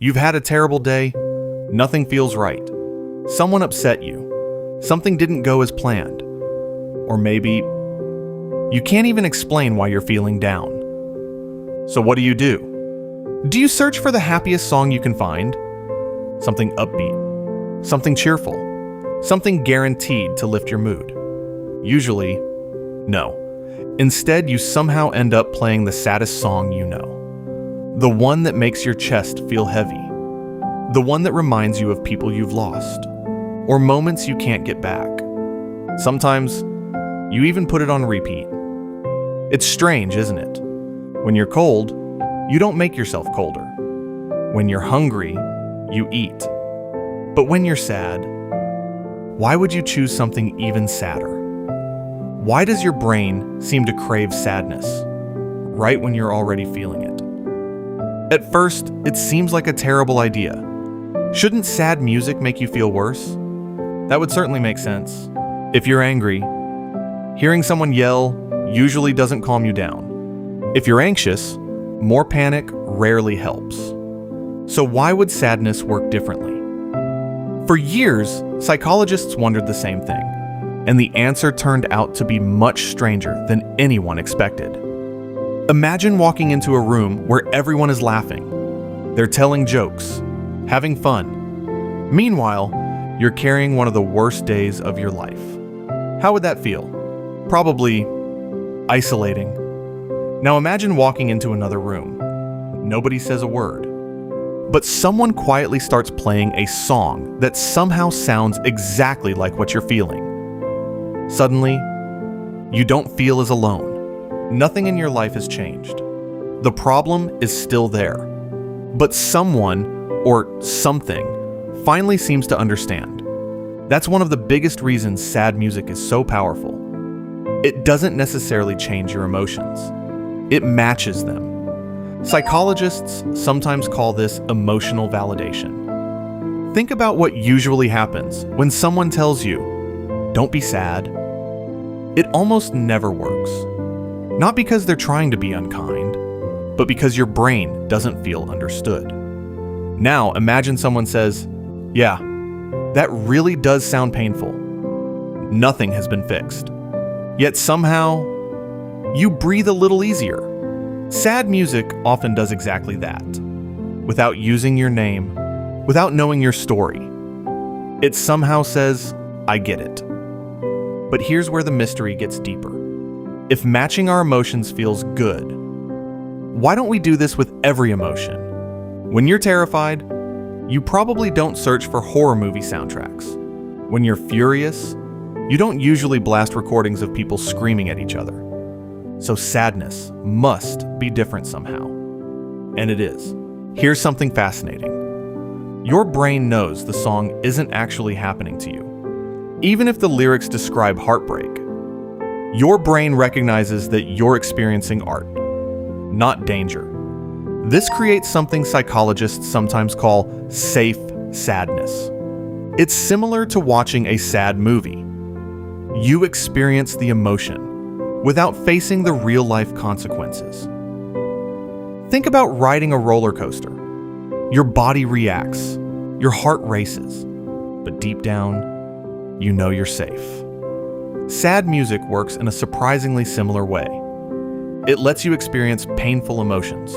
You've had a terrible day, nothing feels right. Someone upset you, something didn't go as planned. Or maybe you can't even explain why you're feeling down. So what do? Do you search for the happiest song you can find? Something upbeat, something cheerful, something guaranteed to lift your mood? Usually, no. Instead, you somehow end up playing the saddest song you know. The one that makes your chest feel heavy. The one that reminds you of people you've lost, or moments you can't get back. Sometimes, you even put it on repeat. It's strange, isn't it? When you're cold, you don't make yourself colder. When you're hungry, you eat. But when you're sad, why would you choose something even sadder? Why does your brain seem to crave sadness right when you're already feeling it? At first, it seems like a terrible idea. Shouldn't sad music make you feel worse? That would certainly make sense. If you're angry, hearing someone yell usually doesn't calm you down. If you're anxious, more panic rarely helps. So why would sadness work differently? For years, psychologists wondered the same thing, and the answer turned out to be much stranger than anyone expected. Imagine walking into a room where everyone is laughing. They're telling jokes, having fun. Meanwhile, you're carrying one of the worst days of your life. How would that feel? Probably isolating. Now imagine walking into another room. Nobody says a word, but someone quietly starts playing a song that somehow sounds exactly like what you're feeling. Suddenly, you don't feel as alone. Nothing in your life has changed. The problem is still there, but someone or something finally seems to understand. That's one of the biggest reasons sad music is so powerful. It doesn't necessarily change your emotions. It matches them. Psychologists sometimes call this emotional validation. Think about what usually happens when someone tells you, "Don't be sad." It almost never works. Not because they're trying to be unkind, but because your brain doesn't feel understood. Now imagine someone says, "Yeah, that really does sound painful." Nothing has been fixed. Yet somehow, you breathe a little easier. Sad music often does exactly that. Without using your name, without knowing your story, it somehow says, "I get it." But here's where the mystery gets deeper. If matching our emotions feels good, why don't we do this with every emotion? When you're terrified, you probably don't search for horror movie soundtracks. When you're furious, you don't usually blast recordings of people screaming at each other. So sadness must be different somehow. And it is. Here's something fascinating. Your brain knows the song isn't actually happening to you. Even if the lyrics describe heartbreak, your brain recognizes that you're experiencing art, not danger. This creates something psychologists sometimes call safe sadness. It's similar to watching a sad movie. You experience the emotion without facing the real-life consequences. Think about riding a roller coaster. Your body reacts, your heart races, but deep down, you know you're safe. Sad music works in a surprisingly similar way. It lets you experience painful emotions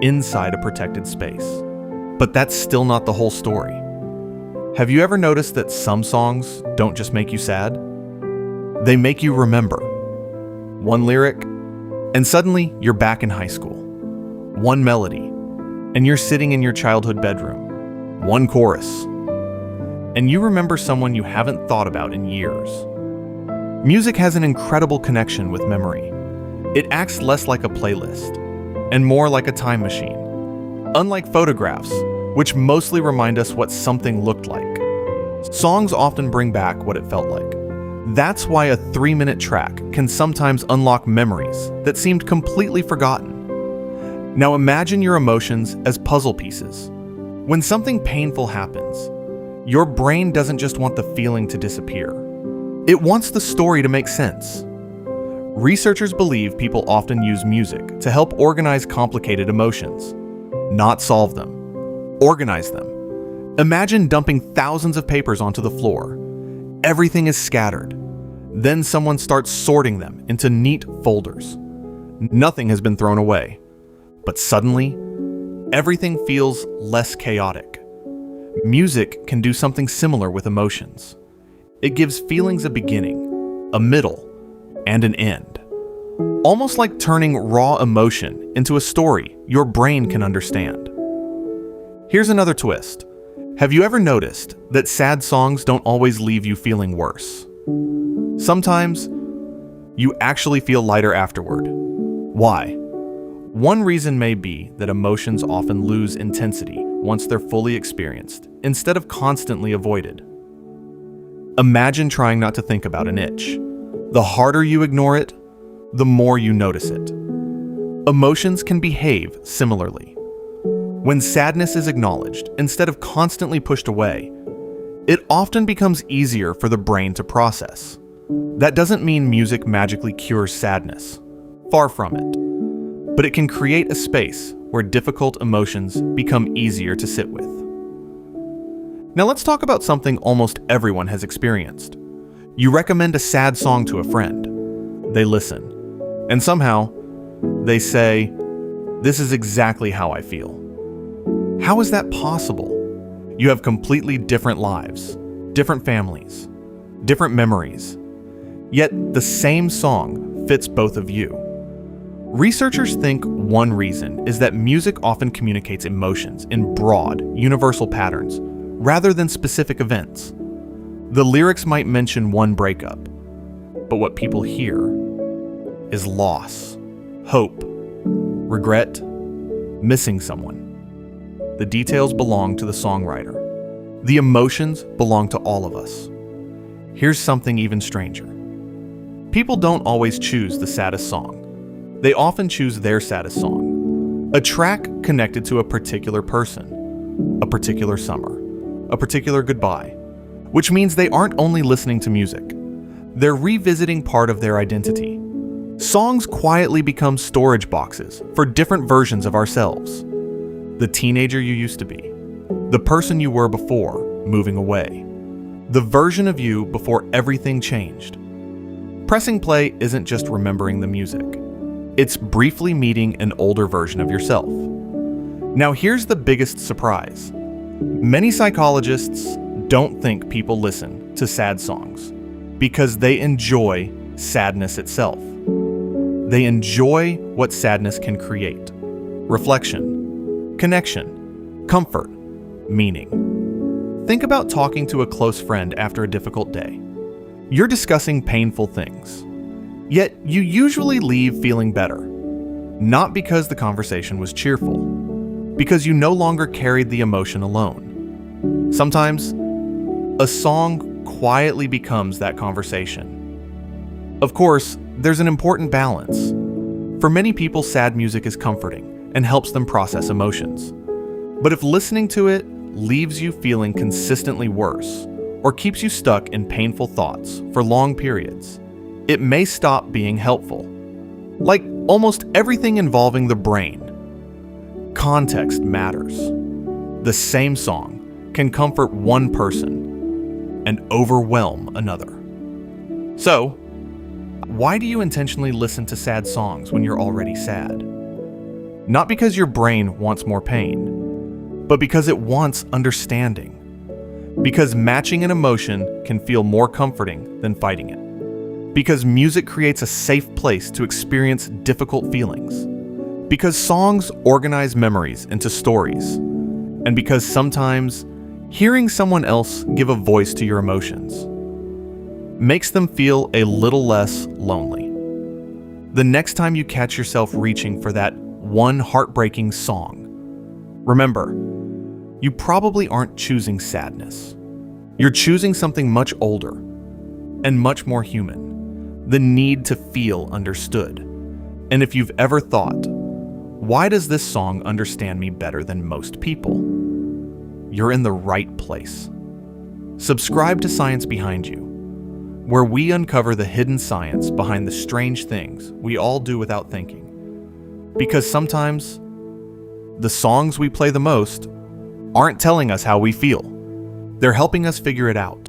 inside a protected space. But that's still not the whole story. Have you ever noticed that some songs don't just make you sad? They make you remember. One lyric, and suddenly you're back in high school. One melody, and you're sitting in your childhood bedroom. One chorus, and you remember someone you haven't thought about in years. Music has an incredible connection with memory. It acts less like a playlist, and more like a time machine. Unlike photographs, which mostly remind us what something looked like, songs often bring back what it felt like. That's why a 3-minute track can sometimes unlock memories that seemed completely forgotten. Now imagine your emotions as puzzle pieces. When something painful happens, your brain doesn't just want the feeling to disappear. It wants the story to make sense. Researchers believe people often use music to help organize complicated emotions, not solve them. Organize them. Imagine dumping thousands of papers onto the floor. Everything is scattered. Then someone starts sorting them into neat folders. Nothing has been thrown away, but suddenly, everything feels less chaotic. Music can do something similar with emotions. It gives feelings a beginning, a middle, and an end. Almost like turning raw emotion into a story your brain can understand. Here's another twist. Have you ever noticed that sad songs don't always leave you feeling worse? Sometimes, you actually feel lighter afterward. Why? One reason may be that emotions often lose intensity once they're fully experienced, instead of constantly avoided. Imagine trying not to think about an itch. The harder you ignore it, the more you notice it. Emotions can behave similarly. When sadness is acknowledged instead of constantly pushed away, it often becomes easier for the brain to process. That doesn't mean music magically cures sadness. Far from it. But it can create a space where difficult emotions become easier to sit with. Now let's talk about something almost everyone has experienced. You recommend a sad song to a friend. They listen. And somehow, they say, "This is exactly how I feel." How is that possible? You have completely different lives, different families, different memories. Yet the same song fits both of you. Researchers think one reason is that music often communicates emotions in broad, universal patterns, rather than specific events. The lyrics might mention one breakup, but what people hear is loss, hope, regret, missing someone. The details belong to the songwriter. The emotions belong to all of us. Here's something even stranger. People don't always choose the saddest song. They often choose their saddest song, a track connected to a particular person, a particular summer, a particular goodbye, which means they aren't only listening to music, they're revisiting part of their identity. Songs quietly become storage boxes for different versions of ourselves. The teenager you used to be, the person you were before moving away, the version of you before everything changed. Pressing play isn't just remembering the music. It's briefly meeting an older version of yourself. Now here's the biggest surprise. Many psychologists don't think people listen to sad songs because they enjoy sadness itself. They enjoy what sadness can create: reflection, connection, comfort, meaning. Think about talking to a close friend after a difficult day. You're discussing painful things, yet you usually leave feeling better. Not because the conversation was cheerful, because you no longer carried the emotion alone. Sometimes, a song quietly becomes that conversation. Of course, there's an important balance. For many people, sad music is comforting and helps them process emotions. But if listening to it leaves you feeling consistently worse, or keeps you stuck in painful thoughts for long periods, it may stop being helpful. Like almost everything involving the brain, context matters. The same song can comfort one person and overwhelm another. So, why do you intentionally listen to sad songs when you're already sad? Not because your brain wants more pain, but because it wants understanding. Because matching an emotion can feel more comforting than fighting it. Because music creates a safe place to experience difficult feelings. Because songs organize memories into stories. And because sometimes hearing someone else give a voice to your emotions makes them feel a little less lonely. The next time you catch yourself reaching for that one heartbreaking song, remember, you probably aren't choosing sadness. You're choosing something much older and much more human, the need to feel understood. And if you've ever thought, why does this song understand me better than most people? You're in the right place. Subscribe to Science Behind You, where we uncover the hidden science behind the strange things we all do without thinking. Because sometimes, the songs we play the most aren't telling us how we feel. They're helping us figure it out.